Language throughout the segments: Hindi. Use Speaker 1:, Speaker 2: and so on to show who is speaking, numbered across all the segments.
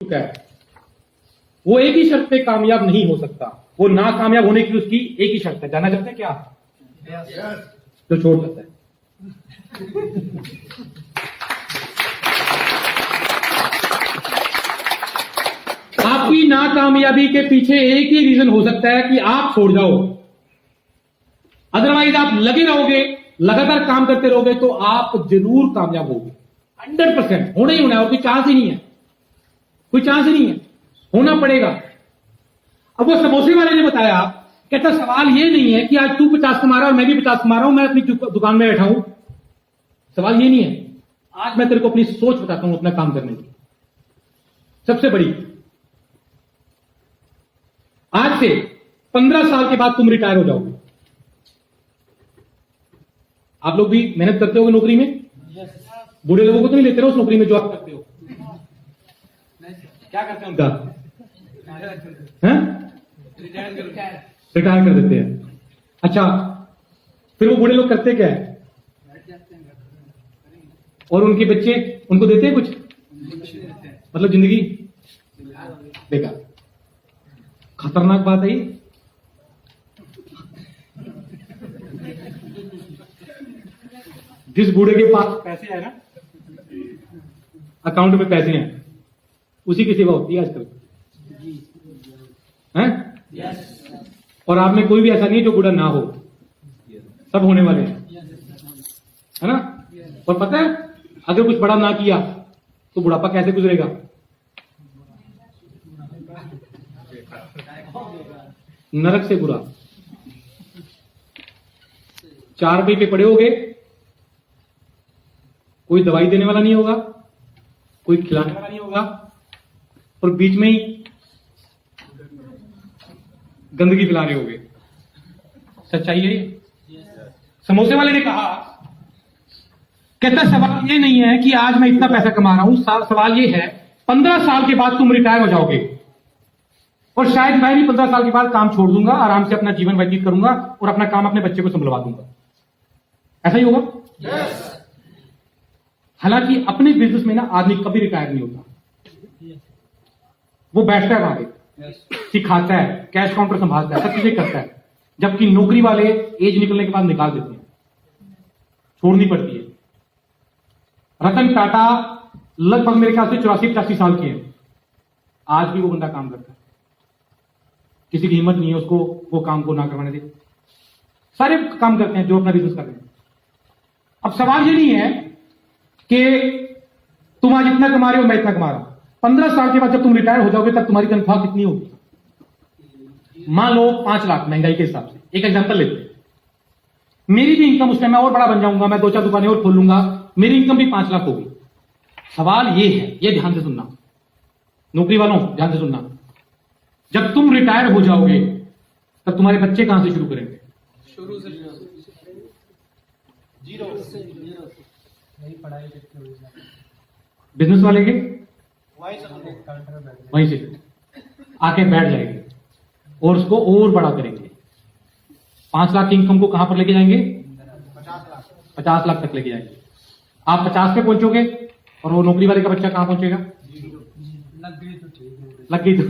Speaker 1: चुका है, वो एक ही शर्त पे कामयाब नहीं हो सकता। वो ना कामयाब होने की उसकी एक ही शर्त है। जाना चाहते हैं क्या? तो छोड़ सकता है। आपकी नाकामयाबी के पीछे एक ही रीजन हो सकता है कि आप छोड़ जाओ। अदरवाइज आप लगे रहोगे, लगातार काम करते रहोगे तो आप जरूर कामयाब होगे। 100% होना ही होना है, और कोई चांस ही नहीं है, कोई चांस ही नहीं है, होना पड़ेगा। अब वो समोसे वाले ने बताया, कहता सवाल ये नहीं है कि आज तू 50 कमा रहा और मैं भी 50 कमा रहा हूं, मैं अपनी दुकान में बैठा हूं। सवाल ये नहीं है। आज मैं तेरे को अपनी सोच बताता हूं अपना काम करने की। सबसे बड़ी, आज से 15 साल के बाद तुम रिटायर हो जाओगे। आप लोग भी मेहनत करते होगे नौकरी में। बूढ़े लोगों को तो नहीं लेते रहो उस नौकरी में जो आप करते हो। क्या करते हैं उनका? रिटायर कर देते हैं। अच्छा, फिर वो बूढ़े लोग करते क्या है? और उनके बच्चे उनको देते हैं कुछ? मतलब जिंदगी बेकार। खतरनाक बात है ये। जिस बूढ़े के पास पैसे है ना, अकाउंट में पैसे हैं, उसी की सेवा होती है आजकल, हैं? और आप में कोई भी ऐसा नहीं है जो बूढ़ा ना हो, सब होने वाले हैं, है ना? और पता है, अगर कुछ बड़ा ना किया तो बुढ़ापा कैसे गुजरेगा? नरक से बुरा। 4 रुपये पे पड़े होगे, कोई दवाई देने वाला नहीं होगा, कोई खिलाने वाला नहीं होगा, और बीच में ही गंदगी फैला रहे होगे। सच्चाई है ये। समोसे वाले ने कहा, कहता सवाल ये नहीं है कि आज मैं इतना पैसा कमा रहा हूं, सवाल ये है 15 साल के बाद तुम रिटायर हो जाओगे, और शायद मैं भी 15 साल के बाद काम छोड़ दूंगा, आराम से अपना जीवन व्यतीत करूंगा और अपना काम अपने बच्चे को संभलवा दूंगा। ऐसा ही होगा। हालांकि अपने बिजनेस में ना आदमी कभी रिटायर नहीं होता। वो बैठता है वहां पे, सिखाता है, कैश काउंटर संभालता है, सब चीजें करता है। जबकि नौकरी वाले एज निकलने के बाद निकाल देते हैं, छोड़नी पड़ती है। रतन टाटा लगभग मेरे ख्याल से 84-85 साल के हैं, आज भी वो बंदा काम करता है। किसी की हिम्मत नहीं है उसको वो काम को ना करवाने दे। सारे काम करते हैं जो अपना बिजनेस कर रहे हैं। अब सवाल ये नहीं है कि तुम आज इतना कमा रहे हो, मैं इतना कमा रहा हूं। 15 साल के बाद जब तुम रिटायर हो जाओगे तब तुम्हारी तनख्वाह कितनी होगी? मान लो 5 लाख, महंगाई के हिसाब से। एक एग्जांपल लेते हैं, मेरी भी इनकम उस टाइम मैं और बड़ा बन जाऊंगा, मैं 2-4 दुकानें और खोल लूंगा, मेरी इनकम भी 5 लाख होगी। सवाल ये है, ये ध्यान से सुनना, नौकरी वालों ध्यान से सुनना, जब तुम रिटायर हो जाओगे तब तुम्हारे बच्चे कहां से शुरू करेंगे?
Speaker 2: शुरू से जीरो से पढ़ाई
Speaker 1: बिजनेस वाले के वहीं से आके बैठ जाएंगे और उसको और बड़ा करेंगे। 5 लाख की इनकम को कहां पर लेके जाएंगे? 50 लाख तक लेके जाएंगे। आप 50 पे पहुंचोगे और वो नौकरी वाले का बच्चा कहां पहुंचेगा? लग गई तो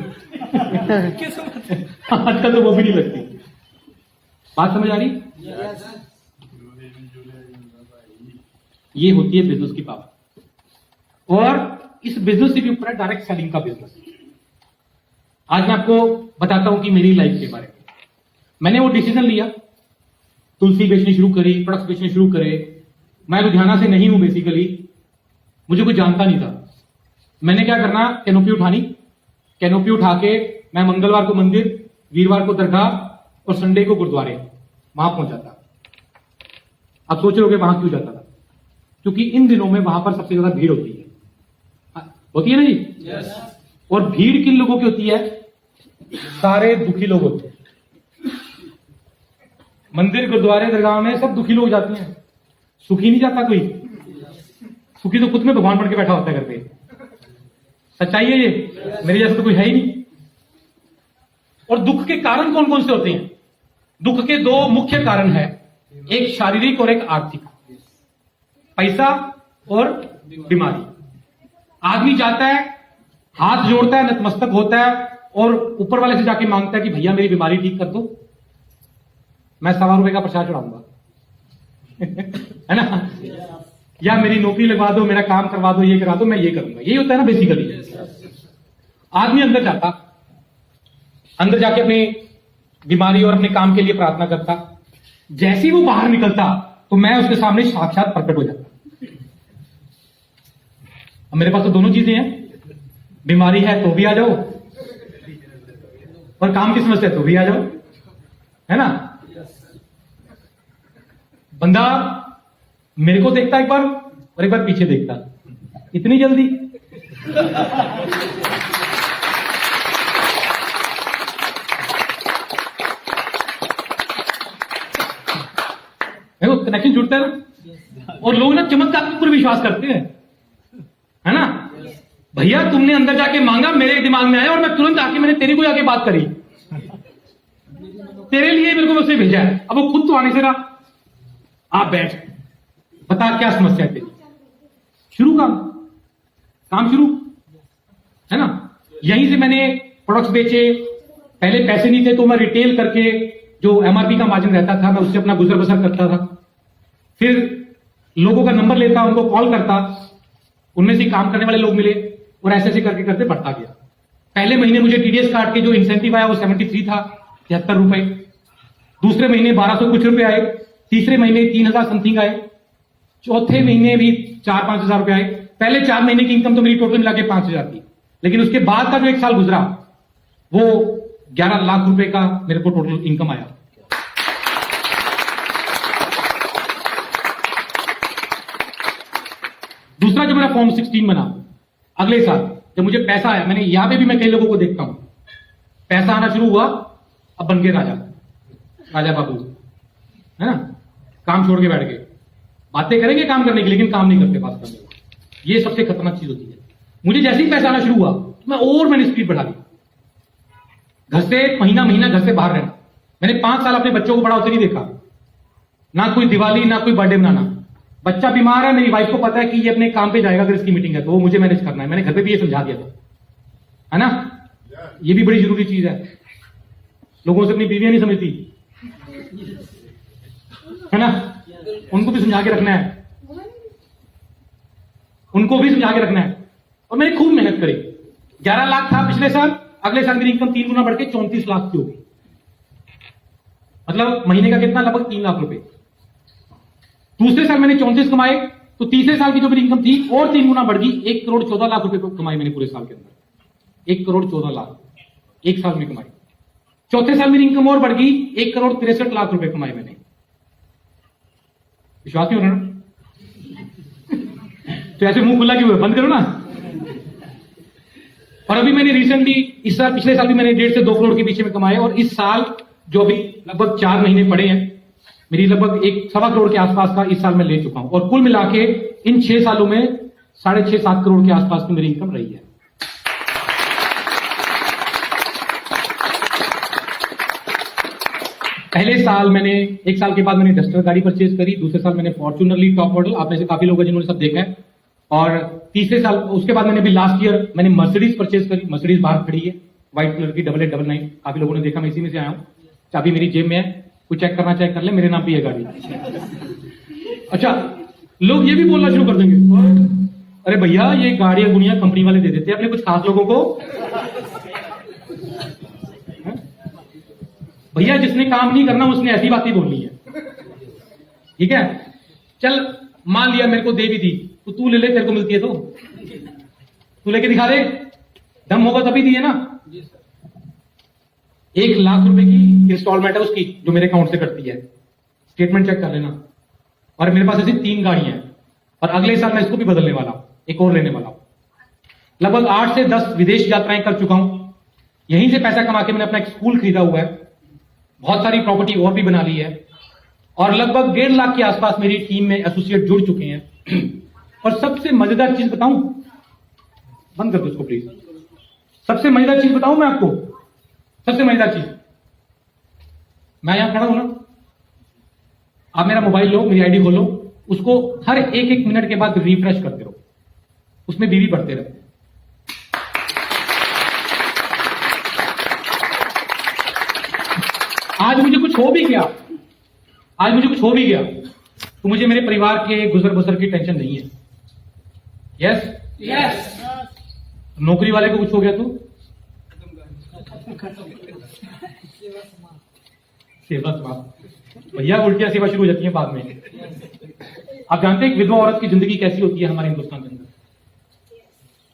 Speaker 1: आजकल तो वो भी नहीं लगती। बात समझ आ रही? ये होती है बिजनेस की पावर। और इस बिजनेस से भी ऊपर है डायरेक्ट सेलिंग का बिजनेस। आज मैं आपको बताता हूं कि मेरी लाइफ के बारे में मैंने वो डिसीजन लिया, तुलसी बेचनी शुरू करी, प्रोडक्ट्स बेचने शुरू करे। मैं लुधियाना से नहीं हूं बेसिकली, मुझे कोई जानता नहीं था। मैंने क्या करना, कैनोपी उठानी, कैनोपी उठा के मैं मंगलवार को मंदिर, वीरवार को दरगाह और संडे को गुरुद्वारे वहां पहुंच जाता। आप सोच रहे होगे वहां क्यों जाता था? क्योंकि इन दिनों में वहां पर सबसे ज्यादा भीड़ होती है ना जी? yes. और भीड़ किन लोगों की होती है? सारे दुखी लोग होते हैं। मंदिर, गुरुद्वारे, दरगाह में सब दुखी लोग जाते हैं, सुखी नहीं जाता कोई। सुखी तो खुद में भगवान बन के बैठा होता है घर पे। सच्चाई है ये, मेरे जैसा तो कोई है ही नहीं। और दुख के कारण कौन कौन से होते हैं? दुख के 2 मुख्य कारण है, एक शारीरिक और एक आर्थिक। पैसा और बीमारी। आदमी जाता है हाथ जोड़ता है, नतमस्तक होता है और ऊपर वाले से जाके मांगता है कि भैया मेरी बीमारी ठीक कर दो, मैं ₹1.25 का प्रसाद चढ़ाऊंगा है ना, या मेरी नौकरी लगवा दो, मेरा काम करवा दो, ये करा दो, मैं ये करूंगा। यही होता है ना बेसिकली। आदमी अंदर जाता, अंदर जाके अपनी बीमारी और अपने काम के लिए प्रार्थना करता, जैसे ही वो बाहर निकलता तो मैं उसके सामने साक्षात प्रकट हो जाता। अब मेरे पास तो दोनों चीजें हैं, बीमारी है तो भी आ जाओ और काम की समस्या तो भी आ जाओ, है ना। बंदा मेरे को देखता एक बार और एक बार पीछे देखता, इतनी जल्दी देखो कनेक्शन जुड़ता है ना। और लोग ना चमत्कार के ऊपर विश्वास करते हैं, है ना। भैया तुमने अंदर जाके मांगा, मेरे दिमाग में आया और मैं तुरंत आके मैंने तेरे को जाके बात करी, तेरे लिए मेरे को उसने भेजा है। अब वो खुद तो आने से रहा, आप बैठ, बता क्या समस्या है तेरी, शुरू काम शुरू, है ना। यहीं से मैंने प्रोडक्ट्स बेचे, पहले पैसे नहीं थे तो मैं रिटेल करके जो एमआरपी का मार्जिन रहता था मैं उससे अपना गुजर बसर करता था। फिर लोगों का नंबर लेता, उनको कॉल करता, उनमें से काम करने वाले लोग मिले और ऐसे ऐसे करके करते बढ़ता गया। पहले महीने मुझे टीडीएस काट के जो इंसेंटिव आया वो 73 था, 73 रुपए। दूसरे महीने 1200 कुछ रुपए आए, तीसरे महीने 3000 समथिंग आए, चौथे महीने भी 4-5 हजार रुपए आए। पहले 4 महीने की इनकम तो मेरी टोटल मिला के 5000 थी, लेकिन उसके बाद का जो 1 साल गुजरा वो 11 लाख रुपए का मेरे को टोटल इनकम आया। दूसरा जो मेरा फॉर्म 16 बना अगले साल, जब मुझे पैसा आया, मैंने यहां पे भी मैं कई लोगों को देखता हूं, पैसा आना शुरू हुआ, अब बन गए राजा बाबू, है ना। काम छोड़ के बैठ गए, बातें करेंगे काम करने की, लेकिन काम नहीं करते बात करने को। ये सबसे खतरनाक चीज होती है। मुझे जैसे ही पैसा आना शुरू हुआ तो मैंने स्पीड बढ़ा दी, घर से महीना घर से बाहर रहना। मैंने 5 साल अपने बच्चों को बड़ा होते नहीं देखा, ना कोई दिवाली ना कोई बर्थडे मनाना। बच्चा बीमार है, मेरी वाइफ को पता है कि ये अपने काम पे जाएगा, अगर इसकी मीटिंग है तो वो मुझे मैनेज करना है। मैंने घर पे भी ये समझा दिया था, है ना। ये भी बड़ी जरूरी चीज है, लोगों से अपनी बीवियां नहीं समझती, है ना। उनको भी समझा के रखना है, उनको भी समझा के रखना है। और मैंने खूब मेहनत करी। 11 लाख था पिछले साल, अगले साल मेरी इनकम 3 गुना बढ़ के 34 लाख की होगी। मतलब महीने का कितना, लगभग 3 लाख रुपए। दूसरे साल मैंने 34 कमाए, तो तीसरे साल की जो मेरी इनकम थी और 3 गुना बढ़ गई, 1 करोड़ 14 लाख रुपए कमाई मैंने पूरे साल के अंदर। 1 करोड़ 14 लाख एक साल में कमाई। चौथे साल मेरी इनकम और बढ़ गई, 1 करोड़ 63 लाख रुपए कमाए मैंने। विश्वास नहीं हो रहा ना? तो ऐसे मुंह खुला क्यों है, बंद करो ना। और अभी मैंने रिसेंटली इस साल, पिछले साल भी मैंने 1.5 से 2 करोड़ के पीछे में कमाए, और इस साल जो अभी लगभग 4 महीने पड़े हैं, मेरी लगभग 1.25 करोड़ के आसपास का इस साल मैं ले चुका हूं। और कुल मिला के इन 6 सालों में 6.5-7 करोड़ के आसपास की मेरी इनकम रही है। पहले साल मैंने, 1 साल के बाद मैंने डस्टर गाड़ी परचेज करी, दूसरे साल मैंने फॉर्च्यूनर ली टॉप मॉडल, आप में से काफी लोग हैं जिन्होंने सब देखा है। और तीसरे साल, उसके बाद मैंने अभी लास्ट ईयर मैंने मर्सिडीज परचेज करी। मर्सिडीज बाहर खड़ी है, व्हाइट कलर की 8899, काफी लोगों ने देखा, मैं इसी में से आया हूं। चाबी मेरी जेब में है, कोई चेक करना चेक कर ले, मेरे नाम भी है गाड़ी। अच्छा, लोग ये भी बोलना शुरू कर देंगे, अरे भैया ये गाड़ियां गुड़ियां कंपनी वाले दे देते हैं अपने कुछ खास लोगों को। भैया जिसने काम नहीं करना उसने ऐसी बातें बोलनी है, ठीक है। चल मान लिया मेरे को दे भी दी, तो तू ले ले, तेरे को मिलती है तो तू लेके दिखा दे, दम होगा तभी दिए ना। 1 लाख रुपए की इंस्टॉलमेंट है उसकी, जो मेरे अकाउंट से कटती है, स्टेटमेंट चेक कर लेना। और मेरे पास ऐसी 3 गाड़ियां हैं, और अगले साल मैं इसको भी बदलने वाला हूं, एक और लेने वाला हूं। लगभग 8 से 10 विदेश यात्राएं कर चुका हूं। यहीं से पैसा कमा के मैंने अपना एक स्कूल खरीदा हुआ है, बहुत सारी प्रॉपर्टी और भी बना ली है, और लगभग 1.5 लाख के आसपास मेरी टीम में एसोसिएट जुड़ चुके हैं। और सबसे मजेदार चीज बताऊं, बंद कर दो इसको प्लीज। सबसे मजेदार चीज बताऊं मैं आपको, सबसे मजेदार चीज, मैं यहां खड़ा हूं ना, आप मेरा मोबाइल लो, मेरी आईडी खोलो, उसको हर 1-1 मिनट के बाद रिफ्रेश करते रहो, उसमें बीवी बढ़ते रहते हैं। आज मुझे कुछ हो भी गया, तो मुझे मेरे परिवार के गुजर बसर की टेंशन नहीं है। Yes
Speaker 2: yes.
Speaker 1: नौकरी वाले को कुछ हो गया तो सेवा समाप्त। भैया उल्टियां सेवा शुरू हो जाती है बाद में। आप जानते हैं एक विधवा औरत की जिंदगी कैसी होती है हमारे हिंदुस्तान के अंदर?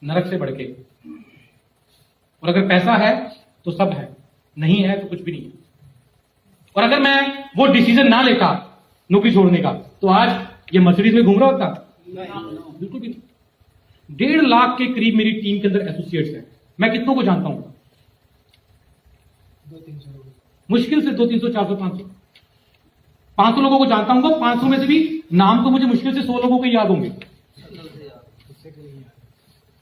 Speaker 1: नरक से बढ़ के। और अगर पैसा है तो सब है, नहीं है तो कुछ भी नहीं है। और अगर मैं वो डिसीजन ना लेता नौकरी छोड़ने का, तो आज ये मर्सिडीज में घूम रहा होता? बिल्कुल भी नहीं। 1.5 लाख के करीब मेरी टीम के अंदर एसोसिएट्स हैं। मैं कितनों को जानता हूं?
Speaker 2: 200-300 लोग।
Speaker 1: मुश्किल से 200, 300, 400, 500, 500 लोगों को जानता हूं। 500 में से भी नाम तो मुझे मुश्किल से 100 लोगों को याद होंगे।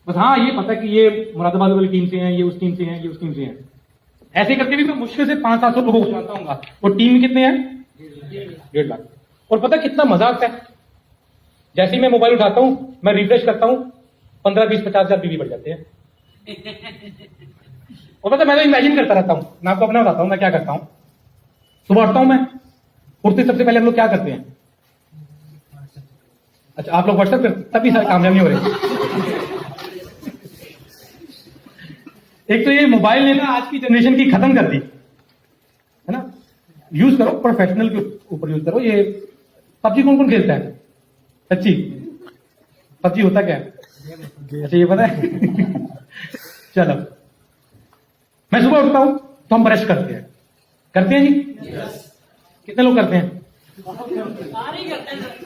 Speaker 1: बस हाँ, ये पता कि ये मुरादाबाद वाली टीम से हैं, ये उस टीम से हैं, ये उस टीम से हैं। ऐसे करके भी मैं मुश्किल से 500-700 लोगों को जानता हूँ। और टीम में कितने हैं? 1.5 लाख। और पता कितना मजा आता है, जैसे ही मैं मोबाइल उठाता हूं, मैं रिफ्रेश करता हूं, 15, 20, 50 हजार बीवी बढ़ जाते हैं। और पता मैं तो इमेजिन करता रहता हूं। मैं आपको अपना बताता हूं मैं क्या करता हूं। सुबह उठता हूं मैं, उठते सबसे पहले हम लोग क्या करते हैं? अच्छा, आप लोग व्हाट्सएप करते, तभी सारे कामयाब नहीं हो रहे। एक तो ये मोबाइल ने ना आज की जनरेशन की खत्म कर दी है ना। यूज करो, प्रोफेशनल के ऊपर यूज करो। ये पबजी कौन कौन खेलता है? सच्ची पबजी होता क्या है? अच्छा, ये पता है? चलो, मैं सुबह उठता हूं तो हम ब्रश करते हैं जी? कितने लोग करते हैं?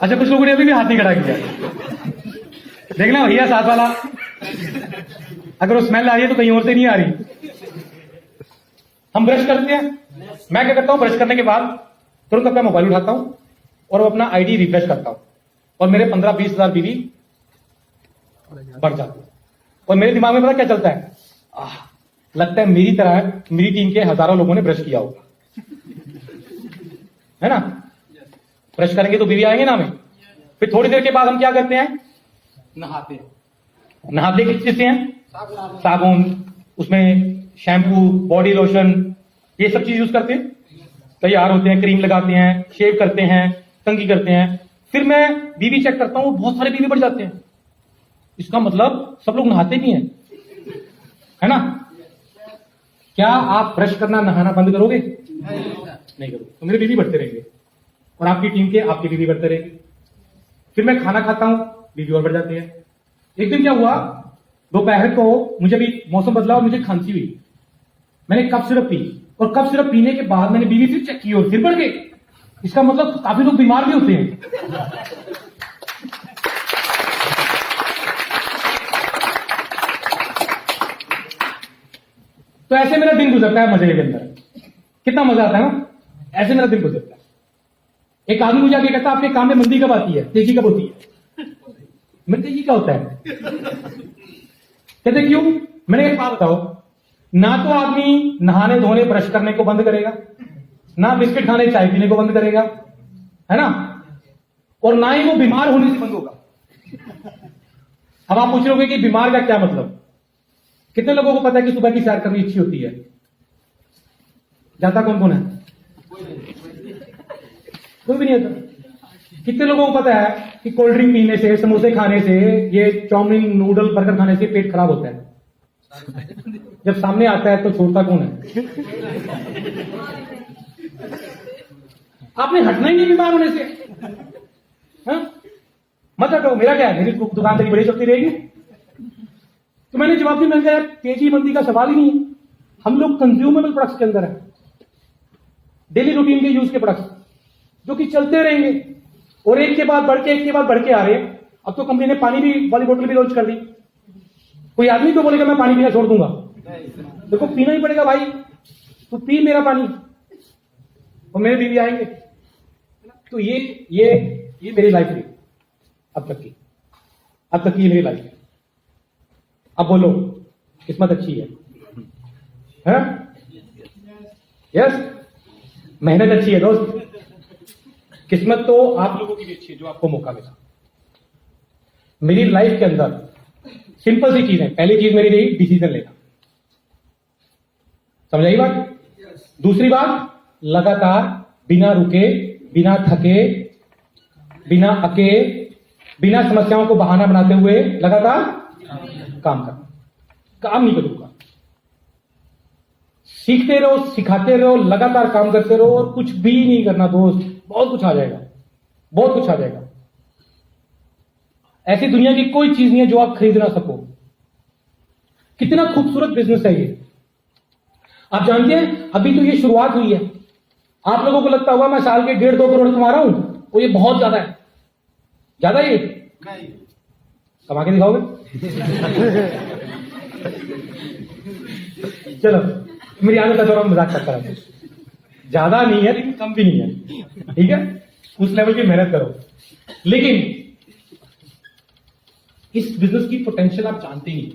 Speaker 1: अच्छा, कुछ लोगों ने अभी भी हाथ नहीं खड़ा किया। देखना भैया साथ वाला, अगर वो स्मेल आ रही है तो कहीं और से नहीं आ रही। हम ब्रश करते हैं। मैं क्या करता हूं, ब्रश करने के बाद तुरंत अपना मोबाइल उठाता हूं और अपना आईडी रिफ्रेश करता हूं, और मेरे 15-20 हजार बीवी बढ़ जाती है। और मेरे दिमाग में पता क्या चलता है? लगता है मेरी तरह मेरी टीम के हजारों लोगों ने ब्रश किया होगा, है ना। ब्रश करेंगे तो बीवी आएंगे ना हमें। फिर थोड़ी देर के बाद हम क्या करते हैं? नहाते हैं। नहाते किस चीज से हैं? साबुन, उसमें शैम्पू, बॉडी लोशन, ये सब चीज यूज करते हैं। तैयार होते हैं, क्रीम लगाते हैं, शेव करते हैं, कंघी करते हैं। फिर मैं बीवी चेक करता हूं, बहुत सारे बीवी बढ़ जाते हैं। इसका मतलब सब लोग नहाते भी हैं, है ना। क्या आप ब्रश करना नहाना बंद करोगे? नहीं करोगे तो मेरे बीवी बढ़ते रहेंगे, और आपकी टीम के आपके बीवी बढ़ते रहेंगे। फिर मैं खाना खाता हूं, बीवी और बढ़ जाती है। एक दिन क्या हुआ, दोपहर को मुझे भी मौसम बदला और मुझे खांसी हुई। मैंने कफ सिरप पी, और कफ सिरप पीने के बाद मैंने बीवी फिर चेक की और फिर बढ़ गई। इसका मतलब काफी लोग बीमार भी होते हैं। तो ऐसे मेरा दिन गुजरता है मजे के अंदर। कितना मजा आता है ना, ऐसे मेरा दिन गुजरता है। एक आदमी मुझे आके कहता है आपके काम में मंदी कब आती है, तेजी कब होती है? मैं तेजी क्या होता है? कहते क्यों? मैंने एक बात बताओ, ना तो आदमी नहाने धोने ब्रश करने को बंद करेगा, ना बिस्किट खाने चाय पीने को बंद करेगा, है ना, और ना ही वो बीमार होने से बंद होगा। अब आप पूछ रहे कि बीमार का क्या मतलब? कितने लोगों को पता है कि सुबह की सैर करनी अच्छी होती है? जाता कौन कौन है? कोई भी नहीं आता। कितने लोगों को पता है कि कोल्ड ड्रिंक पीने से, समोसे खाने से, ये चाउमीन, नूडल, बर्गर खाने से पेट खराब होता है? जब सामने आता है तो छोड़ता कौन है? आपने हटना ही नहीं बीमार होने से। हाँ? मत हटो, मेरा क्या है, मेरी दुकान तेरी बड़ी चलती रहेगी। तो मैंने जवाब दिया, मैंने कहा यार तेजी मंदी का सवाल ही नहीं है। हम लोग कंज्यूमेबल प्रोडक्ट्स के अंदर है, डेली रूटीन के यूज के प्रोडक्ट्स जो कि चलते रहेंगे, और एक के बाद बढ़ के आ रहे हैं। अब तो कंपनी ने पानी भी वाली बोतल भी लॉन्च कर दी। कोई आदमी तो बोलेगा मैं पानी पीना छोड़ दूंगा? देखो पीना ही पड़ेगा भाई, तो पी मेरा पानी, और मेरे बीवी आएंगे। तो ये मेरी लाइफ है अब तक की ये मेरी लाइफ है। अब बोलो किस्मत अच्छी है? यस, मेहनत अच्छी है दोस्त। किस्मत तो आप लोगों की भी अच्छी है जो आपको मौका मिला। मेरी लाइफ के अंदर सिंपल सी चीज है। पहली चीज मेरी रही डिसीजन लेना, समझ आई बात? दूसरी बात लगातार, बिना रुके, बिना थके, बिना अके, बिना समस्याओं को बहाना बनाते हुए लगातार काम करना। काम नहीं करूंगा, सीखते रहो, सिखाते रहो, लगातार काम करते रहो और कुछ भी नहीं करना दोस्त, बहुत कुछ आ जाएगा, बहुत कुछ आ जाएगा। ऐसी दुनिया की कोई चीज नहीं है जो आप खरीद ना सको। कितना खूबसूरत बिजनेस है ये। आप जानते हैं अभी तो ये शुरुआत हुई है। आप लोगों को लगता होगा मैं साल के 1.5-2 करोड़ कमा रहा हूं, तो ये बहुत ज्यादा है। ज्यादा ये
Speaker 2: नहीं।
Speaker 1: कमा के दिखाओगे? चलो, मेरी आदत है थोड़ा मजाक करता रहता हूं। ज्यादा नहीं है लेकिन कम भी नहीं है, ठीक है? उस लेवल की मेहनत करो। लेकिन इस बिजनेस की पोटेंशियल आप जानते नहीं।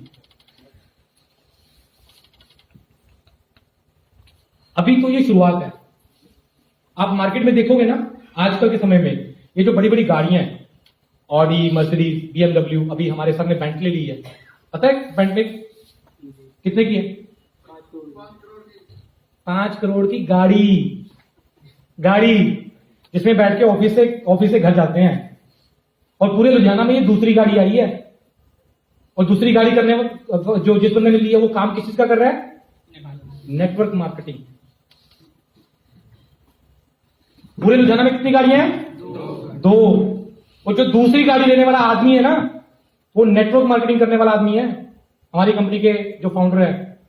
Speaker 1: अभी तो ये शुरुआत है। आप मार्केट में देखोगे ना, आजकल के समय में ये जो बड़ी बड़ी गाड़ियां हैं, ऑडी, मर्सिडीज, बीएमडब्ल्यू, अभी हमारे सामने बेंटले ली है। पता है बेंटले कितने की है? 5 करोड़ की गाड़ी जिसमें बैठ के ऑफिस से घर जाते हैं। और पूरे लुधियाना में ये दूसरी गाड़ी आई है। और दूसरी गाड़ी करने में जो जिस बंदे ने ली है वो काम किस चीज का कर रहा है? Network marketing. पूरे लुधियाना में कितनी गाड़ियां हैं? 2। और जो दूसरी गाड़ी लेने वाला आदमी है ना, वो नेटवर्क मार्केटिंग करने वाला आदमी है। हमारी कंपनी के जो फाउंडर है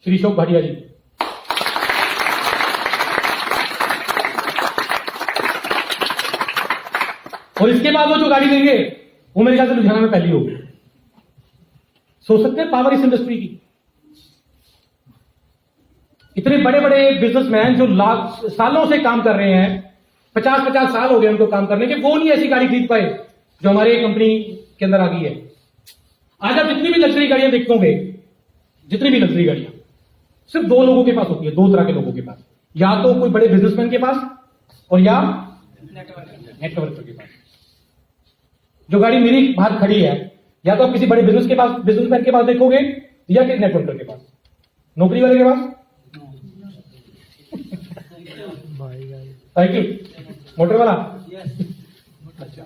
Speaker 1: श्री शोक भाटिया जी। और इसके बाद वो जो गाड़ी लेंगे वो मेरे ख्याल से लुधियाना में पहली होगी। सोच सकते हैं पावर इस इंडस्ट्री की। इतने बड़े बड़े बिजनेसमैन जो सालों से काम कर रहे हैं, 50-50 साल हो गए उनको काम करने के, वो नहीं ऐसी गाड़ी खरीद पाए जो हमारी कंपनी के अंदर आ गई है। आज आप जितनी भी लग्जरी गाड़ियां देखोगे, जितनी भी लग्जरी गाड़ियां सिर्फ 2 लोगों के पास होती है, 2 तरह के लोगों के पास। या तो कोई बड़े बिजनेसमैन के पास और या नेटवर्कर के पास। जो गाड़ी मेरी बाहर खड़ी है, या तो आप किसी बड़े बिजनेसमैन के पास देखोगे या किसी नेटवर्कर के पास, नौकरी वाले के पास, साइकिल, मोटर वाला। अच्छा,